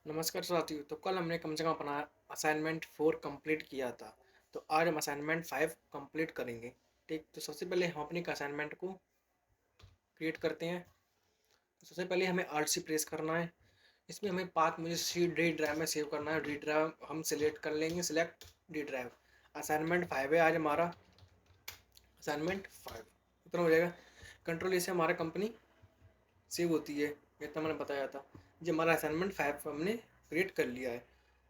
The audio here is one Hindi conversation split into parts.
नमस्कार साथियों। तो कल हमने कम से कम अपना असाइनमेंट 4 कंप्लीट किया था। तो आज हम असाइनमेंट 5 कंप्लीट करेंगे। ठीक, तो सबसे पहले हम अपनी असाइनमेंट को क्रिएट करते हैं। तो सबसे पहले हमें आल्ट सी प्रेस करना है। इसमें हमें पाथ मुझे सी डी ड्राइव में सेव करना है। डी ड्राइव हम सिलेक्ट कर लेंगे, सिलेक्ट डी ड्राइव। असाइनमेंट 5 है आज हमारा। असाइनमेंट 5 इतना हो जाएगा। कंट्रोल ए से हमारा कंपनी सेव होती है, ये तो मैंने बताया था। ये हमारा असाइनमेंट 5 हमने क्रिएट कर लिया है।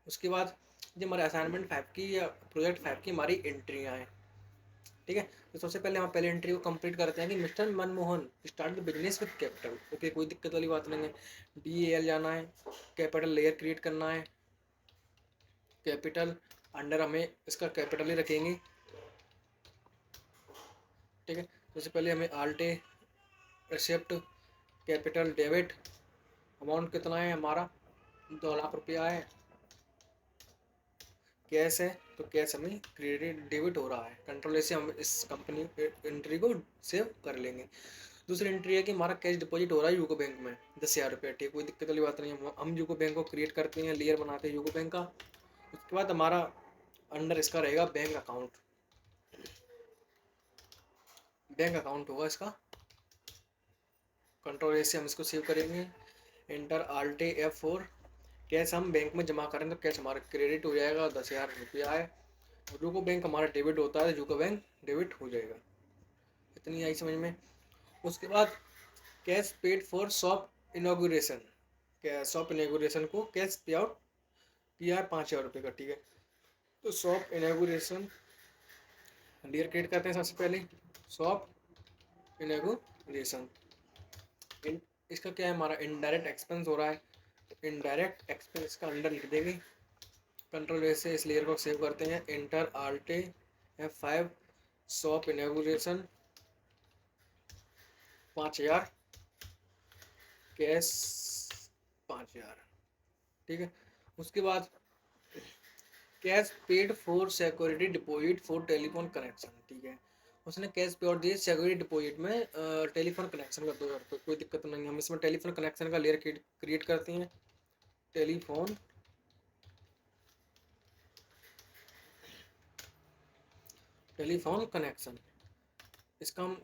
उसके बाद ये हमारे असाइनमेंट 5 की या प्रोजेक्ट 5 की हमारी एंट्रियाँ हैं। ठीक है, तो सबसे पहले हम पहले एंट्री को कंप्लीट करते हैं कि mister Manmohan start the business with capital. Okay, कोई दिक्कत वाली बात नहीं है। DEL जाना है, कैपिटल लेयर क्रिएट करना है। कैपिटल अंडर हमें इसका कैपिटल ही रखेंगे। ठीक है, सबसे पहले हमें आल्ट एक्सेप्ट कैपिटल डेबिट। अमाउंट कितना है हमारा, 2 लाख रुपया है। कैश है तो कैश हमें क्रेडिट डेबिट हो रहा है। कंट्रोल ऐसे हम इस कंपनी एंट्री को सेव कर लेंगे। दूसरी एंट्री है कि हमारा कैश डिपॉजिट हो रहा है यूको बैंक में 10,000 रुपये। ठीक, कोई दिक्कत वाली बात नहीं है। हम यूको बैंक को क्रिएट करते हैं, लेयर बनाते हैं यूको बैंक का। उसके बाद हमारा अंडर इसका रहेगा बैंक अकाउंट। बैंक अकाउंट होगा इसका। कंट्रोल ए से हम इसको सेव करेंगे। Enter alt F4। कैश हम बैंक में जमा करें तो कैश हमारा क्रेडिट हो जाएगा, 10,000 रुपया है। यूको बैंक हमारा डेबिट होता है, यूको बैंक डेबिट हो जाएगा। इतनी आई समझ में। उसके बाद cash paid for shop inauguration. क्या शॉप इनॉग्रेशन को कैश पे आउट किया है 5,000 रुपये का। ठीक है, तो शॉप इनॉग्रेशन डियर क्रिएट करते हैं। सबसे पहले शॉप इनॉग्रेशन, इसका क्या है, हमारा इनडायरेक्ट एक्सपेंस हो रहा है। इनडायरेक्ट एक्सपेंस का अंडर लिख देंगे। कंट्रोल ए से इस लेयर को सेव करते हैं। Enter alt F5। Shop inauguration 5,000, cash 5,000। ठीक है, उसके बाद cash paid for security deposit for telephone connection. ठीक है, उसने कैश पे और दिए सिक्योरिटी डिपॉजिट में टेलीफोन कनेक्शन का 2,000 रुपये। कोई दिक्कत नहीं है। हम इसमें टेलीफोन कनेक्शन का लेयर क्रिएट करते हैं। टेलीफोन टेलीफोन कनेक्शन, इसका हम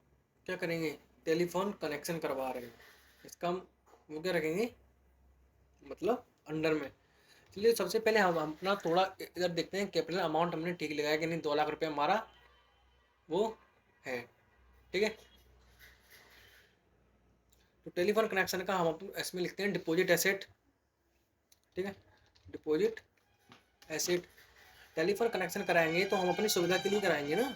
क्या करेंगे, टेलीफोन कनेक्शन करवा रहे हैं। इसका हम वो क्या रखेंगे, मतलब अंडर में। चलिए सबसे पहले हम अपना थोड़ा इधर देखते हैं। कैपिटल अमाउंट हमने ठीक लगाया कि नहीं, 2 लाख रुपये हमारा वो है। ठीक है, तो टेलीफोन कनेक्शन का हम इसमें लिखते हैं डिपॉजिट एसेट। ठीक है, डिपॉजिट एसेट। टेलीफोन कनेक्शन कराएंगे तो हम अपनी सुविधा के लिए कराएंगे ना,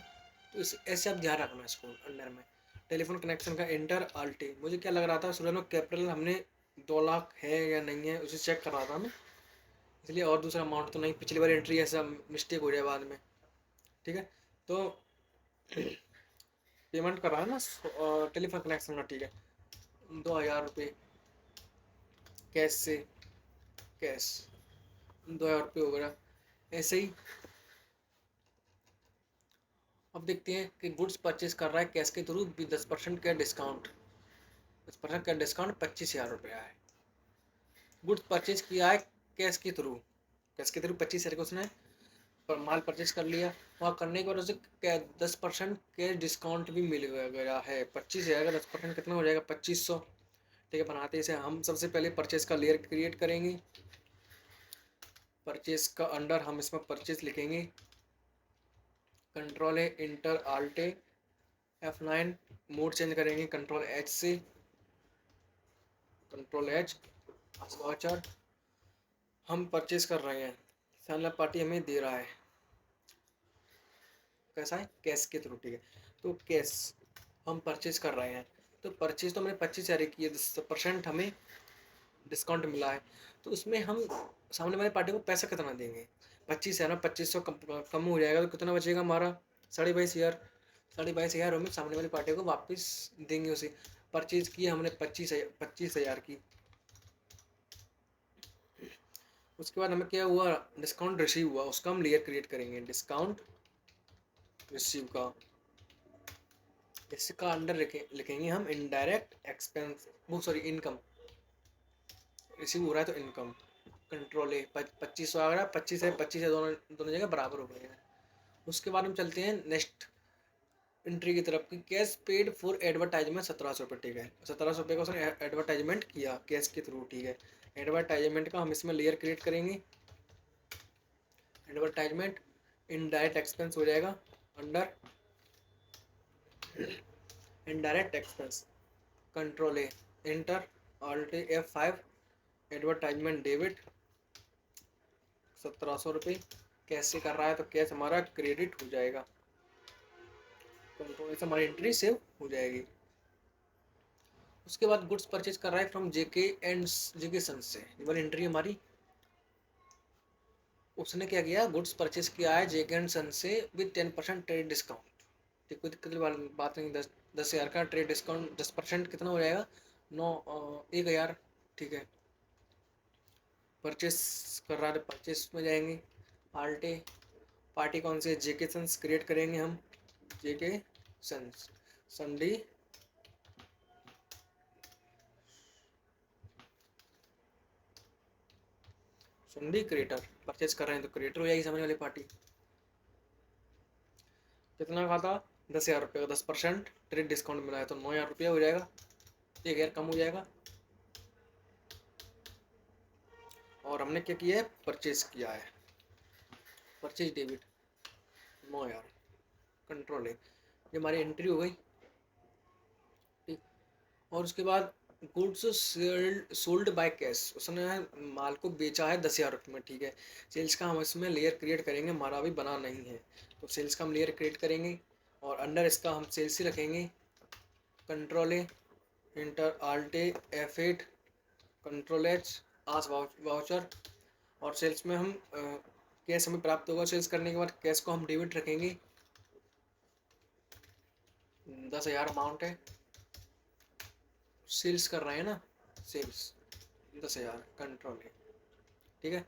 तो इस ऐसे आप ध्यान रखना इसको अंडर में। टेलीफोन कनेक्शन का एंटर आल्टी। मुझे क्या लग रहा था शुरू में कैपिटल हमने 2 लाख है या नहीं है उसे चेक कर रहा था मैं, इसलिए। और दूसरा अमाउंट तो नहीं, पिछली बार एंट्री ऐसा मिस्टेक हो जाए बाद में। ठीक है, तो पेमेंट कर रहा है ना टेलीफोन कनेक्शन का। ठीक है, 2,000 रुपये कैश से, कैश 2,000 रुपये हो गया ऐसे ही। अब देखते हैं कि गुड्स परचेज कर रहा है कैश के थ्रू 10% का डिस्काउंट। 10% का डिस्काउंट 25,000 रुपया है। गुड्स परचेज किया है कैश के थ्रू। कैश के थ्रू 25,000 को उसने पर माल परचेज कर लिया। वहाँ करने के बाद उसे 10% कैश डिस्काउंट भी मिल गया है। 25,000 का 10% कितना हो जाएगा, 2500। ठीक है, बनाते हैं इसे। हम सबसे पहले परचेज का लेयर क्रिएट करेंगे। परचेज का अंडर हम इसमें परचेज लिखेंगे। कंट्रोल है inter alt F9। Mode change करेंगे कंट्रोल H से, कंट्रोल H वाचर। हम परचेज कर रहे हैं, सेलर पार्टी हमें दे रहा है। कैसा है, कैश के थ्रू। ठीक है, तो कैश हम परचेज कर रहे हैं। तो परचेज तो हमने 25,000 की है, 10% हमें डिस्काउंट मिला है। तो उसमें हम सामने वाले पार्टी को पैसा कितना देंगे, 25,000 में 2,500 कम हो जाएगा तो कितना बचेगा हमारा, 22,500। 22,500 हमें सामने वाली पार्टी को वापस देंगे उसे। परचेज की हमने 25,000 की। उसके बाद हमें क्या हुआ, डिस्काउंट रिसीव हुआ, उसका हम लेयर क्रिएट करेंगे। डिस्काउंट रिसीव का, इसका अंडर लिखेंगे हम इनडायरेक्ट एक्सपेंस, वो सॉरी इनकम। रिसीव हो रहा है तो इनकम। कंट्रोल ए 2500 आ गया, 25 है दोनों दोनों जगह बराबर हो गए हैं। उसके बाद हम चलते हैं नेक्स्ट एंट्री की तरफ की कैश पेड फॉर एडवर्टाइजमेंट 1700 रुपये। ठीक है, 1700 रुपये का उसने एडवर्टाइजमेंट किया कैश के थ्रू। ठीक है, एडवर्टाइजमेंट का हम इसमें लेयर क्रिएट करेंगे। एडवर्टाइजमेंट इनडायरेक्ट एक्सपेंस हो जाएगा under indirect expense. Control A inter alt F5 advertisement debit 1700 रुपये। कैश से कर रहा है तो कैश हमारा क्रेडिट हो जाएगा। कंट्रोल से हमारी एंट्री सेव हो जाएगी। उसके बाद गुड्स परचेज कर रहा है फ्रॉम जेके एंड जेके सन से, ये वाली एंट्री हमारी। उसने क्या किया, गुड्स परचेज किया है जेके एंड सन से विद 10% ट्रेड डिस्काउंट। ठीक, कोई दिक्कत वाली बात नहीं। 10,000 का ट्रेड डिस्काउंट 10% कितना हो जाएगा, 1,000। ठीक है, परचेस कर रहा है, परचेस में जाएंगे। आल्टे पार्टी कौन से, जेके सन्स क्रिएट करेंगे हम। जेके सन्स संडी संडी क्रिएटर। परचेस कर रहे हैं तो क्रिएटर हो जाएगी सामने वाली पार्टी। कितना का था, 10,000 रुपये का 10% ट्रेड डिस्काउंट मिला है तो 9,000 रुपया हो जाएगा, 1,000 कम हो जाएगा। और हमने क्या किया है, परचेज किया है, परचेज डेबिट 9,000। कंट्रोल है, ये हमारी एंट्री हो गई। ठीक, और उसके बाद गुड्स सोल्ड बाय कैश, उसने माल को बेचा है 10,000 रुपये में। ठीक है, सेल्स का हम इसमें लेयर क्रिएट करेंगे, हमारा अभी बना नहीं है तो सेल्स का हम लेयर क्रिएट करेंगे और अंडर इसका हम सेल्स ही रखेंगे। Control A enter alt F8 control H as voucher. और सेल्स में हम कैश हमें प्राप्त होगा, सेल्स करने के बाद कैश को हम डेबिट रखेंगे। 10,000 अमाउंट है, सेल्स कर रहे हैं ना, सेल्स 10,000 कंट्रोल है। ठीक है,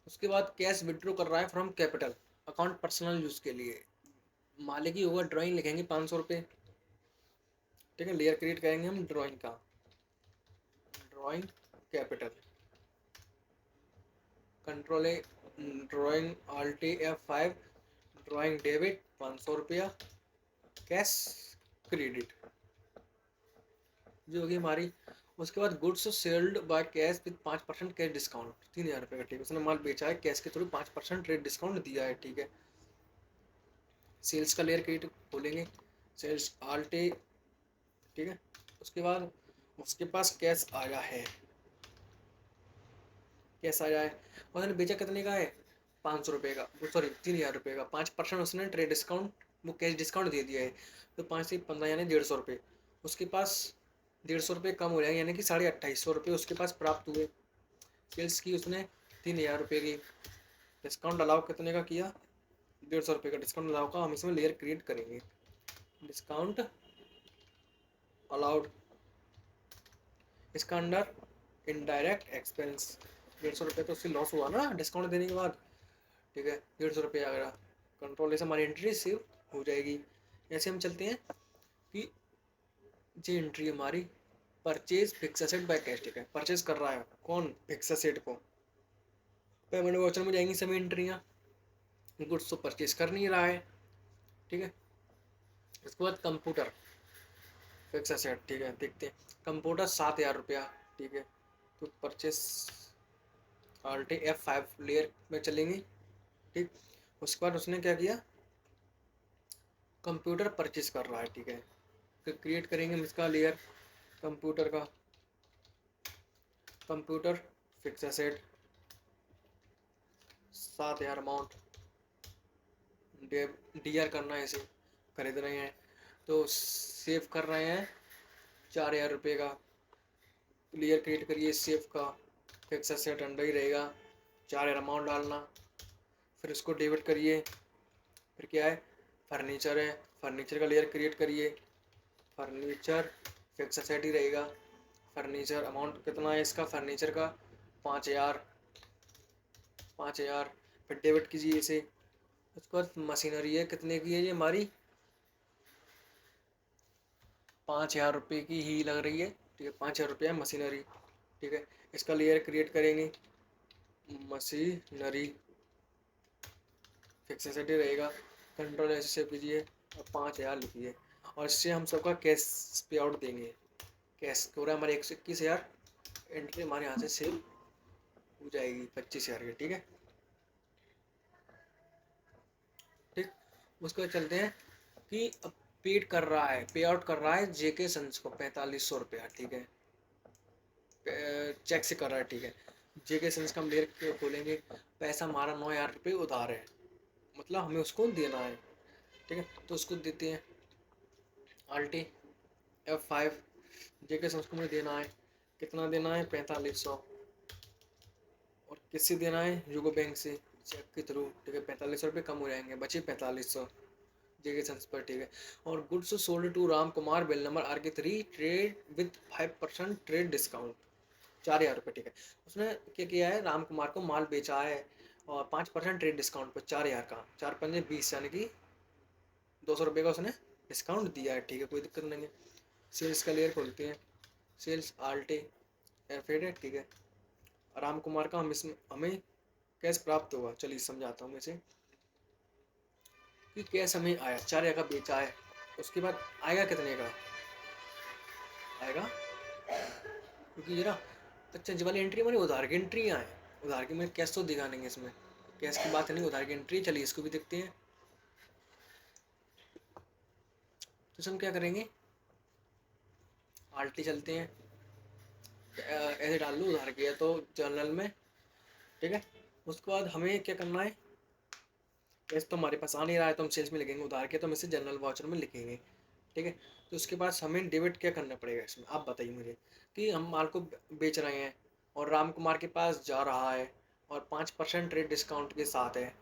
उसके बाद कैश विड्रॉ कर रहा है from capital account personal use के लिए। मालिक ही होगा, ड्राइंग लिखेंगे 500 रुपये। ठीक है, लेयर क्रिएट करेंगे हम ड्राइंग का, drawing capital. Control A drawing alt F5 drawing debit 500 रुपया कैश क्रेडिट जो होगी हमारी। उसके बाद goods sold by cash with 5% cash discount 3,000 रुपये का। ठीक है, उसने माल बेचा है कैश के थ्रू 5% रेट डिस्काउंट दिया है। ठीक है, सेल्स का लेयर क्रिएट खोलेंगे, सेल्स आल्टे। ठीक है, उसके बाद उसके पास कैश आया है, कैश आया है और उसने बेचा कितने का है, 500 रुपये का, सॉरी 3,000 रुपये का। 5% उसने ट्रेड डिस्काउंट वो कैश डिस्काउंट दे दिया है तो 5 से 15 यानी 150 रुपये। उसके पास 150 रुपये कम हो जाएंगे यानी कि 2,550 रुपये उसके पास प्राप्त हुए। सेल्स की उसने 3,000 रुपये की, डिस्काउंट अलाउ कितने का किया, 150 रुपये का डिस्काउंट अलाउ का हम इसमें लेयर क्रिएट करेंगे। डिस्काउंट अलाउड, इसका अंडर इनडायरेक्ट एक्सपेंस 150 रुपये तो उससे लॉस हुआ ना डिस्काउंट देने के बाद। ठीक है, 150 रुपये आ गया। कंट्रोल से हमारी एंट्री सेव हो जाएगी। ऐसे हम चलते हैं कि ये एंट्री हमारी purchase fix asset by cash. ठीक है, परचेज कर रहा है कौन, फिक्स एसेट को। पेमेंट वाउचर में जाएंगी सभी एंट्रियाँ, गुड्स तो परचेज कर नहीं रहा है। ठीक है, इसके बाद कंप्यूटर फिक्स एसेट। ठीक है, देखते हैं कंप्यूटर 7,000 रुपया। ठीक है, तो परचेस आल्टे F5 लेयर में चलेंगे। ठीक, उसके बाद उसने क्या किया, कंप्यूटर परचेज कर रहा है। ठीक है, फिर क्रिएट करेंगे हम इसका लेयर कंप्यूटर का। Computer fix asset 7,000 amount, DR करना है, इसे खरीद रहे हैं तो सेव कर रहे हैं 4,000 रुपये का। लेयर क्रिएट करिए सेव का, फिक्स एसेट अंडर ही रहेगा, 4,000 अमाउंट डालना। फिर उसको डेबिट करिए। फिर क्या है, फर्नीचर है, फर्नीचर का लेयर क्रिएट करिए, फर्नीचर फिक्स एसेट ही रहेगा। फर्नीचर अमाउंट कितना है इसका, फर्नीचर का 5,000, 5,000। फिर डेबिट कीजिए इसे। उसके बाद मशीनरी है, कितने की है ये हमारी, 5,000 रुपये की ही लग रही है। ठीक है, 5,000 रुपया है मशीनरी। ठीक है, इसका लेयर क्रिएट करेंगे मशीनरी फिक्स एसेट रहेगा, कंट्रोल ऐसे सेव कीजिए और 5,000 लिखिए और इससे हम सबका कैश पे आउट देंगे। कैश हो रहा है हमारे 121,000, एंट्री हमारे यहाँ से सेव हो जाएगी 25,000 की। ठीक है, ठीक। उसके बाद चलते हैं कि अब पेड कर रहा है, पे आउट कर रहा है जेके सन्स को 4500 रुपया। ठीक है, चेक से कर रहा है। ठीक है, जेके सन्स का हम लेकर खोलेंगे, पैसा हमारा 9,000 रुपये उधार है, मतलब हमें उसको देना है। ठीक है, तो उसको देते हैं आल्टी F5, जेके सन्स को हमें देना है, कितना देना है 4500, और किससे देना है यूको बैंक से चेक के थ्रू। ठीक है, 4500 रुपये कम हो जाएंगे, बचे 4500 जेके सन्स पर। ठीक है, और goods sold to Ram Kumar, bill number RK3, trade with 5% trade discount, 4,000 रुपये। ठीक है, उसने क्या किया है, राम कुमार को माल बेचा है और 5% ट्रेड डिस्काउंट पर 4,000 का, 4×5 यानी कि 200 रुपये का उसने डिस्काउंट दिया है। ठीक है, कोई दिक्कत नहीं है। सेल्स का लेयर खोलते हैं, सेल्स आल्टे F8 है। ठीक है, राम कुमार का हमें कैश प्राप्त हुआ। चलिए समझाता हूँ मैं इसे कि कैश हमें आया 4,000 का बेचा है, उसके बाद आएगा कितने का आएगा, क्योंकि जरा अच्छा जी वाली एंट्री हमारी उधार की एंट्री है, उधार की में कैश तो दिखाएंगे, इसमें कैश की बात नहीं, उधार की एंट्री। चलिए इसको भी देखते हैं। तो हम क्या करेंगे, आल्टी चलते हैं, ऐसे डाल लो उधार किया तो जर्नल में। ठीक है, उसके बाद हमें क्या करना है, कैश तो हमारे पास आ नहीं रहा है तो हम सेल्स में लिखेंगे, उधार किया तो हम इसे जनरल वाउचर में लिखेंगे। ठीक है, तो उसके बाद हमें डेबिट क्या करना पड़ेगा इसमें, आप बताइए मुझे, कि हम माल को बेच रहे हैं और राम कुमार के पास जा रहा है और 5% रेट डिस्काउंट के साथ है,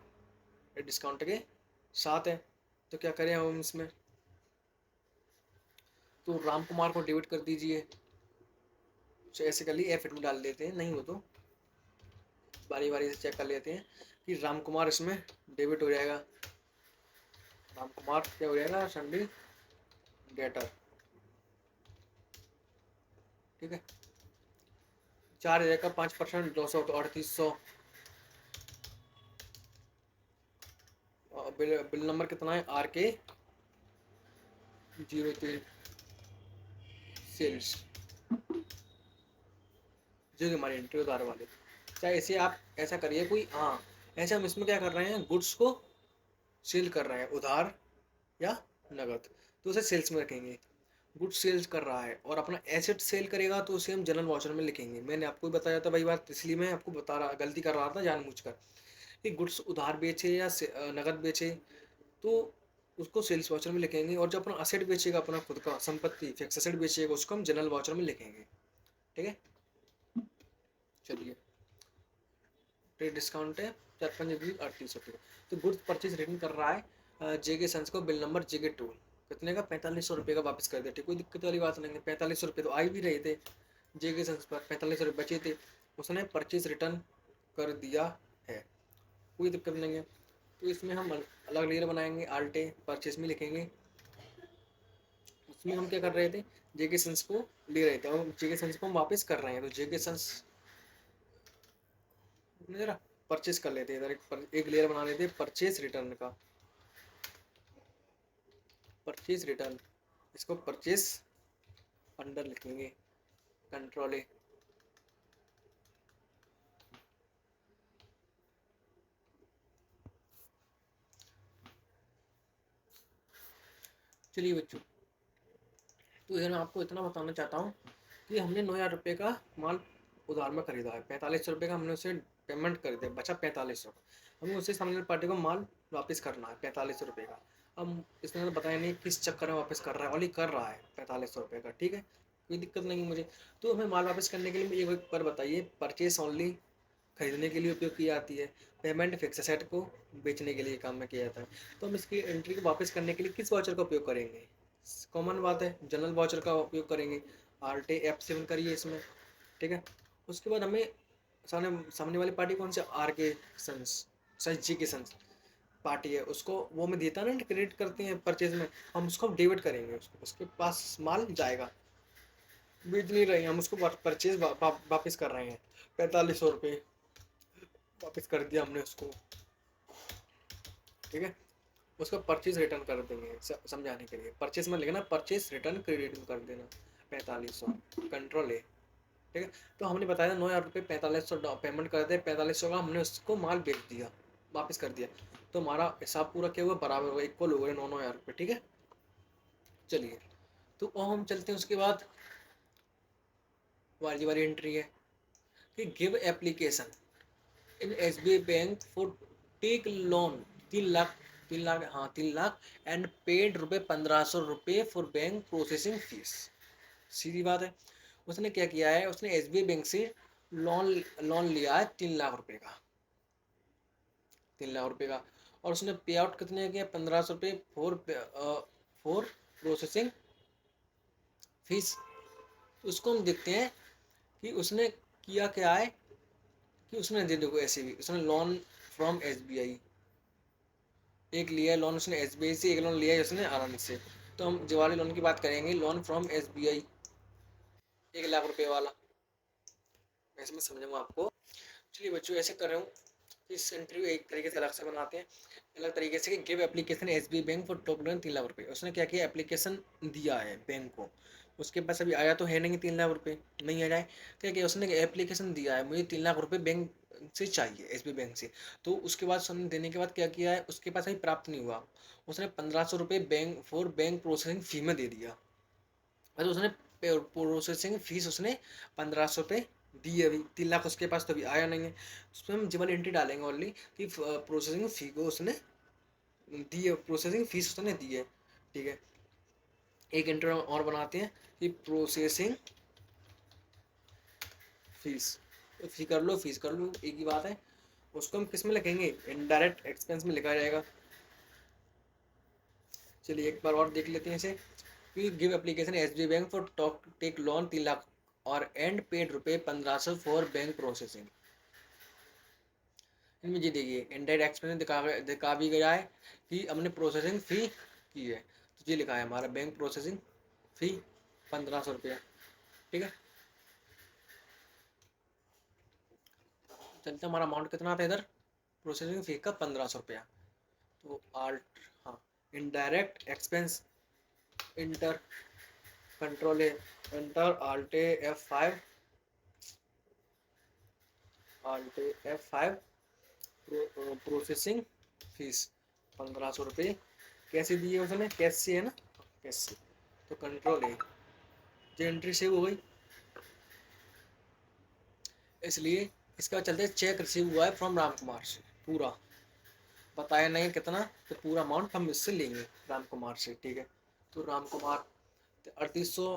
रेट डिस्काउंट के साथ है, तो क्या करें हम इसमें, तो राम कुमार को डेबिट कर दीजिए। तो ऐसे कर लिए F8 में डाल देते हैं, नहीं हो तो बारी बारी से चेक कर लेते हैं कि राम कुमार इसमें डेबिट हो जाएगा। राम कुमार क्या हो जाएगा, संडे डेटर। ठीक है, 4,000 का 5%, 200 तो 3800। बिल नंबर कितना है RK03 सेल्स, जो कि हमारी एंट्री उधार वाले। चाहे इसे आप ऐसा करिए कोई, हाँ ऐसे हम इसमें क्या कर रहे हैं, गुड्स को सेल कर रहे हैं उधार या नगद, तो उसे सेल्स में रखेंगे। गुड्स सेल्स कर रहा है और अपना एसेट सेल करेगा तो उसे हम जनरल वाउचर में लिखेंगे। मैंने आपको ही बताया था भाई बात, इसलिए मैं आपको बता रहा, गलती कर रहा था जानबूझकर, कि गुड्स उधार बेचे या नगद बेचे तो उसको सेल्स वाउचर में लिखेंगे, और जो अपना असेट बेचेगा, अपना खुद का संपत्ति फिक्स असेट बेचेगा, उसको हम जनरल वाउचर में लिखेंगे। ठीक है, चलिए ट्रेड डिस्काउंट है 4×5 3800। तो गुड्स परचेज रिटर्न कर रहा है जेके सन्स को, बिल नंबर JK2, कितने का 4500 रुपये का वापस कर दिया। कोई दिक्कत वाली बात नहीं है, 4500 रुपये तो आ भी रहे थे जेके सन्स पर, 4500 रुपये बचे थे, उसने परचेज रिटर्न कर दिया है, कोई दिक्कत नहीं है। तो इसमें हम अलग लेयर बनाएंगे, आल्टे परचेज में लिखेंगे। उसमें हम क्या कर रहे थे, जेके सन्स को ले रहे थे और जेके सन्स को हम वापस कर रहे हैं, तो जेके सन्स जरा परचेज कर लेते हैं, इधर एक लेयर बना लेते हैं परचेज रिटर्न का, परचेज रिटर्न, इसको परचेज अंडर लिखेंगे, कंट्रोल A। चलिए बच्चों, तो इधर मैं आपको इतना बताना चाहता हूँ कि हमने 9,000 रुपये का माल उधार में खरीदा है, 4500 रुपये का हमने उसे पेमेंट कर दिया, बचा 4500, हमें उसे सामने पार्टी को माल वापस करना है 4500 रुपये का। अब इसने तो बताया नहीं किस चक्कर में वापस कर रहा है, ओनली कर रहा है 4500 रुपये का। ठीक है, कोई दिक्कत नहीं मुझे। तो हमें माल वापस करने के लिए एक बार बताइए, परचेस ओनली खरीदने के लिए उपयोग की जाती है, पेमेंट फिक्स एसेट को बेचने के लिए काम में किया जाता है। तो हम इसकी एंट्री को वापस करने के लिए किस वाउचर का उपयोग करेंगे, कॉमन बात है, जनरल वाउचर का उपयोग करेंगे। आल्टे F7 करिए इसमें। ठीक है, उसके बाद हमें सामने सामने वाली पार्टी कौन सी, RK सन्स, सच जी के सन्स पार्टी है, उसको वो में देता ना क्रेडिट करते हैं परचेज में, हम उसको डेबिट करेंगे, उसको उसके पास माल जाएगा, बेच नहीं रहे हैं हम उसको, परचेज वापस कर रहे हैं 4500 रुपये। वापस कर दिया हमने उसको, ठीक है। उसको परचेज रिटर्न कर देंगे समझाने के लिए। परचेज में लिखना परचेज रिटर्न क्रेडिट कर देना 4500, कंट्रोल है, ठीक है। तो हमने बताया 9,000 रुपये 4500 पेमेंट कर दे, 4500 का हमने उसको माल बेच दिया, वापस कर दिया, तो हमारा हिसाब पूरा क्या हुआ, बराबर हुआ, इक्वल हो गए 9,000 रुपये, ठीक है। चलिए, तो अब हम चलते हैं उसके बाद वाली वाली एंट्री है कि give application in SBI bank for take loan 3 lakh, 3 lakh, हाँ 3 lakh and paid ₹1,500 for bank processing fees. सीधी बात है, उसने क्या किया है, उसने एसबीआई बैंक से लोन लोन लिया है 3 लाख रुपए का, 3 लाख रुपए का, और उसने पे आउट कितने किया, ₹1,500 फॉर प्रोसेसिंग फीस। उसको हम देखते हैं कि उसने किया क्या है, कि उसने दे देखो ऐसे भी उसने लोन फ्रॉम एसबीआई, एक लिया है लोन उसने एसबीआई से, एक लोन लिया है उसने आनंद से। तो हम जवाहरी लोन की बात करेंगे, लोन फ्रॉम एसबीआई 1 लाख रुपए वाला, ऐसे मैं समझाऊंगा आपको। चलिए बच्चों, ऐसे कर रहा हूँ कि इस इंटरव्यू एक तरीके से अलग से बनाते हैं, अलग तरीके से, कि give application SBI bank for top loan 3 lakh रुपए। उसने क्या किया, एप्लीकेशन दिया है बैंक को, उसके पास अभी आया तो है नहीं 3 लाख रुपए, नहीं आ जाए, क्या किया उसने, एप्लीकेशन दिया है मुझे 3 लाख रुपए बैंक से चाहिए, एसबीआई बैंक से। तो उसके बाद उसने देने के बाद क्या किया है, उसके पास अभी प्राप्त नहीं हुआ, उसने 1,500 रुपये बैंक प्रोसेसिंग फी में दे दिया। मतलब उसने प्रोसेसिंग फीस उसने 1,500 रुपये दी है, अभी 3 लाख उसके पास तो अभी आया नहीं है। उसमें हम जिमल एंट्री डालेंगे ओनली कि प्रोसेसिंग फी को उसने दी है, प्रोसेसिंग फीस उसने दी है, ठीक है। एक एंट्री और बनाते हैं कि प्रोसेसिंग फीस, तो फी कर लो, फीस कर लो, एक ही बात है। उसको हम किस में लिखेंगे, इनडायरेक्ट एक्सपेंस में लिखा जाएगा। चलिए एक बार और देख लेते हैं इसे, कि give application SBI bank for talk take loan 3 lakh और and paid ₹1,500 for bank processing. इनमें जी देखिए इनडायरेक्ट एक्सपेंस दिखा भी गया है कि हमने प्रोसेसिंग फ़ी की है, तो ये लिखा है हमारा बैंक प्रोसेसिंग फ़ी 1,500 रुपया, ठीक है। चलते हमारा अमाउंट कितना था इधर, प्रोसेसिंग फ़ी का 1,500 रुपया। तो आल्ट, हाँ, indirect expense, enter, control A, enter alt F5, alt F5, processing fees 1,500 रुपये कैसे दिए उसने, कैश से है ना, कैश से, तो कंट्रोल है, जो एंट्री सेव हो गई। इसलिए इसका चलते चेक रिसीव हुआ है फ्रॉम राम कुमार से, पूरा बताया नहीं कितना, तो पूरा अमाउंट हम इससे लेंगे राम कुमार से, ठीक है। तो राम कुमार 3,800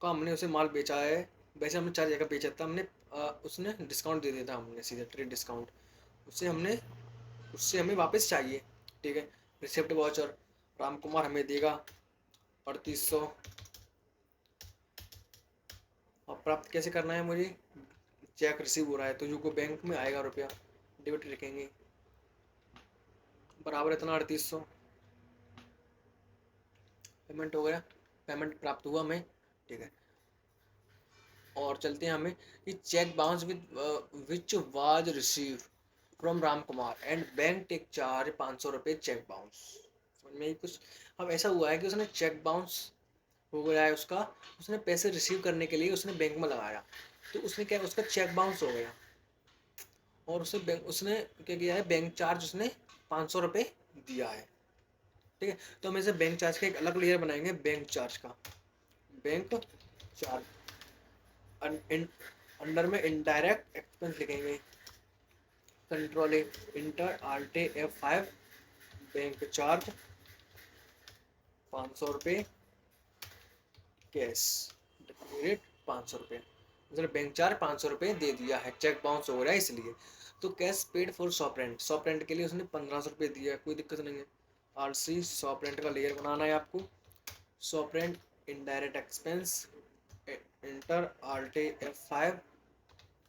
का हमने उसे माल बेचा है, वैसे हमने 4 जगह बेचा था हमने, उसने डिस्काउंट दे दिया था हमने, सीधे ट्रेड डिस्काउंट, उससे हमने, उससे हमें वापस चाहिए, ठीक है। रिसिप्ट वाउचर राम कुमार हमें देगा 3,800, और प्राप्त कैसे करना है मुझे, चेक रिसीव हो रहा है तो यूको बैंक में आएगा रुपया, डेबिट रखेंगे, बराबर इतना 3,800, पेमेंट हो गया, पेमेंट प्राप्त हुआ हमें, ठीक है। और चलते हैं हमें कि cheque bounce which was receive from Ram Kumar and bank take charge 500 रुपये चेक बाउंस, समझ में कुछ। अब ऐसा हुआ है कि उसने चेक बाउंस हो गया है उसका, उसने पैसे रिसीव करने के लिए उसने बैंक में लगाया, तो उसने क्या, उसका चेक बाउंस हो गया, और उसे बैंक, उसने क्या किया है, बैंक चार्ज उसने 500 रुपये दिया है, ठीक है। तो हम इसे बैंक चार्ज का एक अलग लेयर बनाएंगे, बैंक चार्ज का, बैंक चार्ज, अंडर में इनडायरेक्ट एक्सपेंस लिखेंगे, control enter alt F5, bank charge 500 रुपये कैश, डेबिट 500 रुपये, मतलब बैंक चार्ज 500 रुपये दे दिया है, चेक बाउंस हो रहा है इसलिए। तो cash paid for shop rent, shop rent के लिए उसने 1,500 रुपये दिया है, कोई दिक्कत नहीं है। आरसी शॉप रेंट का लेयर बनाना है आपको, shop rent indirect expense, enter alt F5,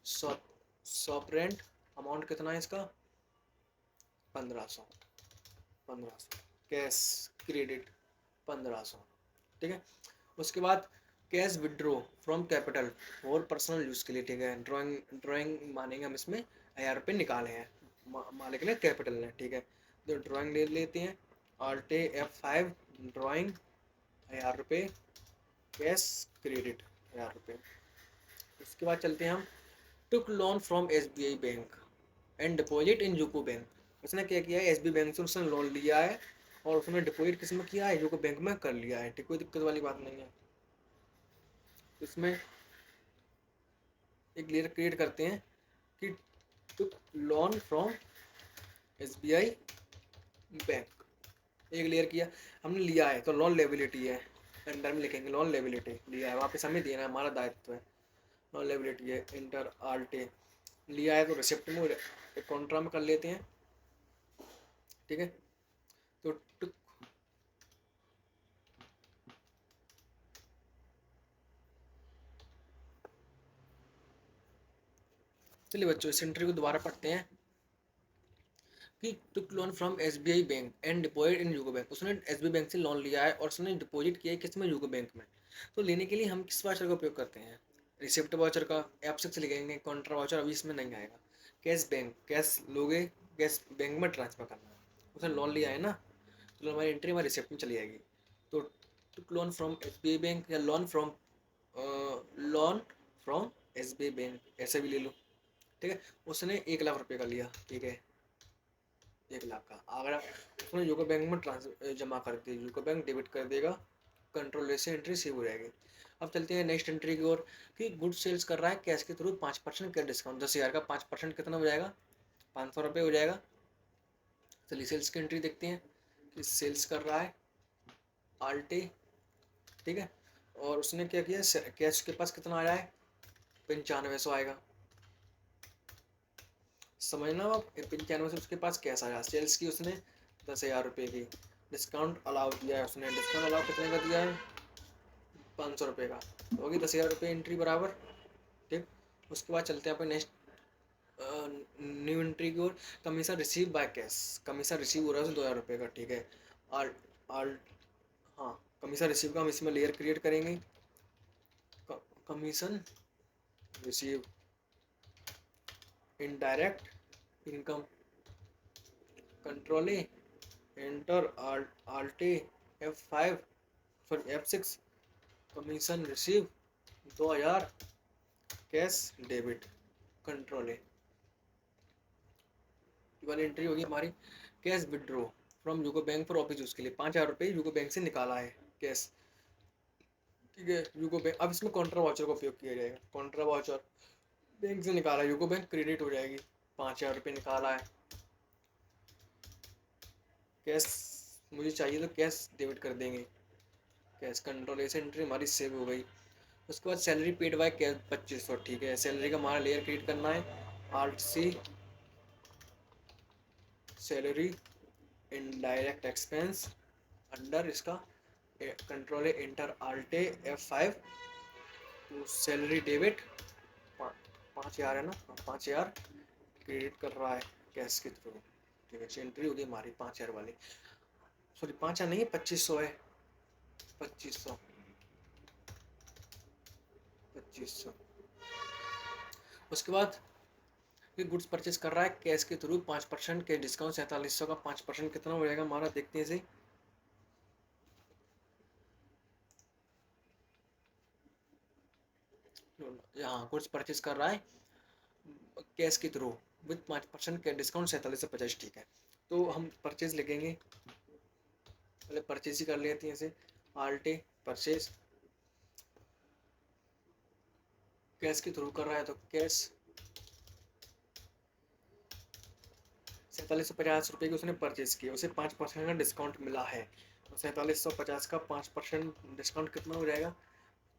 shop shop rent, amount कितना है इसका, 1,500, 1,500 कैश क्रेडिट 1,500, ठीक है। उसके बाद कैश विड्रॉ फ्रॉम कैपिटल और पर्सनल यूज़ के लिए, ठीक है। ड्राइंग मानेंगे हम इसमें, 1000 रुपये निकाले हैं, मालिक ने कैपिटल ने, ठीक है। तो ड्राइंग ले लेते हैं, Alt F5 ड्राइंग, 1000 रुपये कैश क्रेडिट, 1000 रुपये। उसके बाद चलते हैं हम, took loan from SBI bank and deposit in UCO bank. उसने क्या किया है, SBI बैंक से उसने लोन लिया है और उसने डिपॉजिट किस में किया है, यूको बैंक में कर लिया है, ठीक, कोई दिक्कत वाली बात नहीं है। इसमें एक लेयर क्रिएट करते हैं कि took loan from SBI bank, एक लेयर किया हमने, लिया है तो लोन लेबिलिटी है, अंडर में लिखेंगे लोन लेबिलिटी, लिया है, वापस हमें देना है, हमारा दायित्व है, लोन लेबिलिटी है, इंटर Alt लिया है तो रिसिप्ट में कॉन्ट्रा में कर लेते हैं, ठीक है। तो टुक चलिए बच्चों इस एंट्री को दोबारा पढ़ते हैं कि took loan from SBI bank and deposit in UCO bank. उसने SBI बैंक से लोन लिया है और उसने डिपॉजिट किया है किस में, यूको बैंक में। तो लेने के लिए हम किस वाउचर का उपयोग करते हैं, रिसिप्ट वाउचर का, F6 लिखेंगे, कॉन्ट्रा वाउचर अभी इसमें नहीं आएगा। कैश बैंक, कैश लोगे, कैश बैंक में ट्रांसफर करना है, उसने लोन लिया है ना, तो हमारी एंट्री हमारी रिसिप्ट में चली जाएगी। तो टुक लोन फ्रॉम SBI बैंक या लोन फ्रॉम SBI बैंक ऐसे भी ले लो, ठीक है। उसने 1,00,000 रुपये का लिया, ठीक है, 1,00,000 का, अगर उसने यूको बैंक में जमा कर दिया, यूको बैंक डेबिट कर देगा, कंट्रोल से एंट्री सेव हो जाएगी। अब चलते हैं नेक्स्ट एंट्री की ओर कि गुड सेल्स कर रहा है कैश के थ्रू 5% का डिस्काउंट, 10,000 का 5% कितना हो जाएगा, 500 रुपये हो जाएगा। चलिए सेल्स की एंट्री देखते हैं कि सेल्स कर रहा है Alt, ठीक है, और उसने क्या किया, कैश के पास कितना आया है, 9500 आएगा, समझना आप, 95 से उसके पास कैश आया, सेल्स की उसने 10,000 रुपये की, डिस्काउंट अलाउ दिया है उसने, डिस्काउंट अलाउ कितने का दिया है, 500 रुपये का, तो होगी 10,000 रुपये एंट्री बराबर, ठीक। उसके बाद चलते हैं अपने नेक्स्ट न्यू एंट्री की ओर, commission receive by cash, commission receive हो रहा है 2,000 रुपये का, ठीक है। आल्ट आल्ट हाँ, कमीशन रिसीव का हम इसमें लेयर क्रिएट करेंगे, commission receive indirect income, control enter Alt F5 sorry F6, commission receive 2,000 cash debit, control वाली एंट्री होगी हमारी। Cash withdraw from UCO bank for office use के लिए, 5,000 रुपये यूको बैंक से निकाला है कैश, ठीक है, यूको बैंक। अब इसमें कॉन्ट्रा वाउचर का उपयोग किया जाएगा, कॉन्ट्रा वाउचर बैंक से निकाला, यूको बैंक क्रेडिट हो जाएगी, 5,000 रुपये निकाला है, कैश मुझे चाहिए तो कैश डेबिट कर देंगे, कैश, कंट्रोल से एंट्री हमारी सेव हो गई। उसके बाद सैलरी पेड बाय कैश 2,500, ठीक है, सैलरी का हमारा लेयर क्रिएट करना है, Alt C salary indirect expense, under इसका कंट्रोल इंटर Alt F5, तो सैलरी डेबिट 5,000 है ना, 5,000 क्रेडिट कर रहा है कैश के थ्रू, ठीक है। एंट्री होगी हमारी 5,000 वाली, सॉरी 5,000 नहीं है, 2,500 है, 2,500 2,500। उसके बाद ये गुड्स परचेज कर रहा है कैश के थ्रू 5% के डिस्काउंट, 4,700 का 5% कितना हो जाएगा हमारा, देखते हैं इसे, यहाँ गुड्स परचेज कर रहा है कैश के थ्रू विद 5% के डिस्काउंट, 4,750, ठीक है। तो हम परचेज लिखेंगे, पहले परचेज ही कर लेते हैं इसे, Alt परचेज, कैश के थ्रू कर रहा है तो कैश, 4,750 रुपये की उसने परचेज किया, उसे 5% का डिस्काउंट मिला है, तो 4,750 का 5% डिस्काउंट कितना हो जाएगा,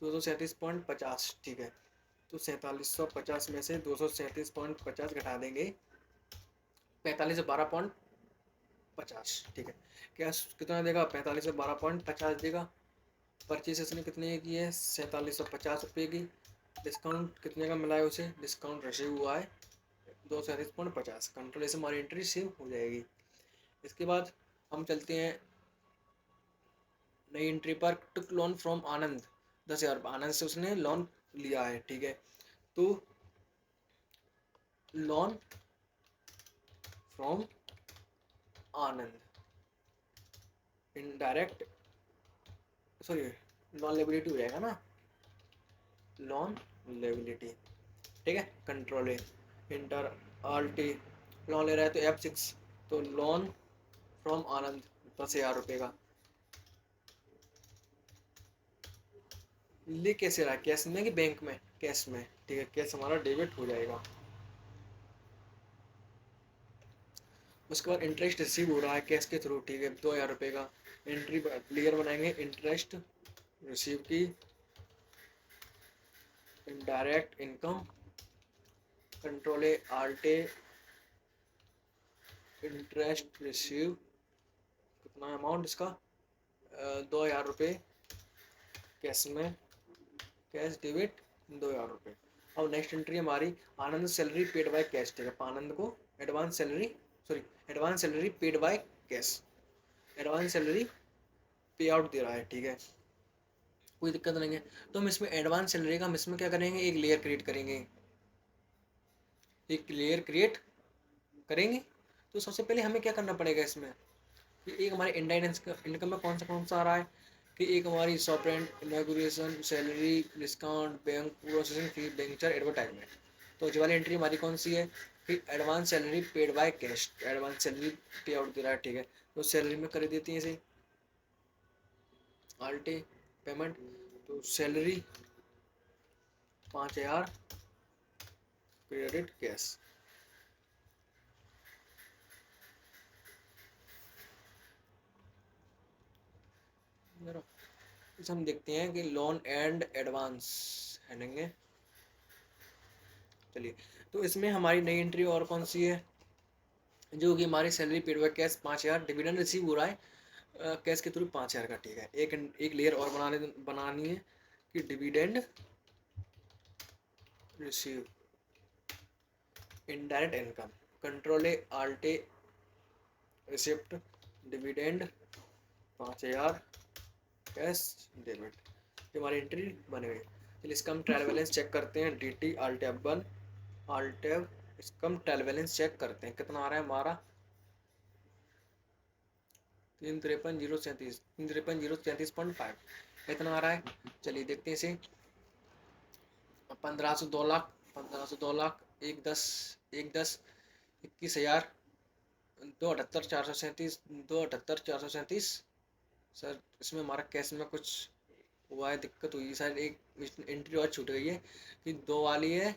237.50, ठीक है। तो 4,750 में से 237.50 घटा देंगे, 45 से 12.50, ठीक है। कैश कितना देगा, 45 से 12.50 देगा। परचेज इसने कितने की है, 4,750 रुपये की, डिस्काउंट कितने का मिला है उसे, डिस्काउंट रिसीव हुआ है 237.50, कंट्रोल से हमारी एंट्री सेव हो जाएगी। इसके बाद हम चलते हैं नई एंट्री पर, टुक लोन फ्रॉम आनंद 10,000 आनंद से उसने लोन लिया है, ठीक है। तो loan from Anand, indirect, sorry lawn liability हो जाएगा ना, लॉन लेबिलिटी, ठीक है। Control A, inter alt T, loan ले रहा है तो F6, तो लोन फ्रॉम आनंद 10,000 रुपये का। ले कैसे रहा है, कैश में कि बैंक में, कैश में, ठीक है। कैश हमारा डेबिट हो जाएगा। उसके बाद इंटरेस्ट रिसीव हो रहा है कैश के थ्रू, ठीक है, 2,000 रुपये का। एंट्री क्लियर बनाएंगे, इंटरेस्ट रिसीव की, इनडायरेक्ट इनकम, कंट्रोल ए आल्ट ए, इंटरेस्ट रिसीव, कितना अमाउंट इसका, 2,000 रुपये कैश में, कैश डेबिट 2,000 रुपये। अब नेक्स्ट एंट्री हमारी आनंद सैलरी पेड बाय कैश, ठीक है। आनंद को advance salary, sorry advance salary paid by cash, advance salary pay out दे रहा है, ठीक है, कोई दिक्कत नहीं है। तो हम इसमें एडवांस सैलरी का हम इसमें क्या करेंगे, एक लेयर क्रिएट करेंगे, एक लेयर क्रिएट करेंगे। तो सबसे पहले हमें क्या करना पड़ेगा इसमें, कि एक हमारे इंडायरेक्ट इनकम में कौन सा आ रहा है, कि एक हमारी shop rent, inauguration, salary, discount, bank processing fee, बेंचर, एडवर्टाइजमेंट। तो जो वाली एंट्री हमारी कौन सी है, कि advance salary paid by cash, advance salary pay out दे रहा है, ठीक है। तो सैलरी में कर देती है इसे आल्टे पेमेंट, तो सैलरी 5,000 क्रेडिट कैश। इस हम देखते हैं कि लोन एंड एडवांस हैंडेंगे। चलिए, तो इसमें हमारी नई एंट्री और कौन सी है, जो कि हमारी salary paid by cash 5,000, dividend receive हो रहा है कैश के थ्रू 5,000 का, ठीक है। एक लेयर और बनानी है कि dividend receive, indirect income, control ए आल्ट ए, रिसिप्ट, डिविडेंड 5,000 कैश डेबिट, ये हमारी एंट्री बन गई। चलिए इसका हम ट्रायल बैलेंस चेक करते हैं, D T alt F1 alt F, इसका हम ट्रायल बैलेंस चेक करते हैं कितना आ रहा है हमारा, 353,037, 353,037.5 इतना आ रहा है। चलिए देखते हैं इसे, 1500, 2 लाख, 1500, 2 लाख, 1,10, 1,10, 21,000, 2,78,437, 2,78,437। सर इसमें हमारा कैश में कुछ हुआ है, दिक्कत हुई शायद, एक एंट्री और छूट गई है कि 2 वाली है।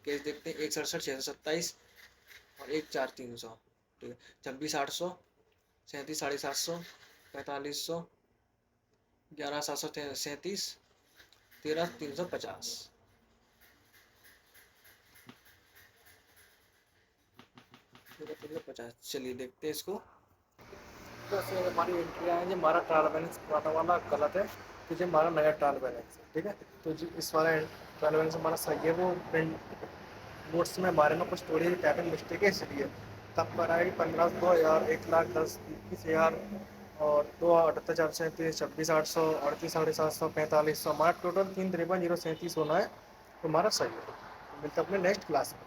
कैश देखते हैं, 1,67,627 और 1,4,300, ठीक है। 26,800, 37,750, 4500, 11,737, 13,350, 13,350। चलिए देखते हैं इसको। जैसे हमारी एंट्री आएंगे, हमारा ट्रायल बैलेंस पुराना वाला गलत है, तो ये हमारा नया ट्रायल बैलेंस है, ठीक है। तो जो इस वाला ट्रायल बैलेंस हमारा सही है, वो प्रिंट नोट्स में हमारे में कुछ थोड़ी टाइपिंग मिस्टेक है, इसलिए तब पर आएगी 15,000, 1,10,, 21,000 और 2,78,437, 26,800, 38,750, 4500, हमारा टोटल 3,53,037 होना है, तो हमारा सही है। मिलते अपने नेक्स्ट क्लास में।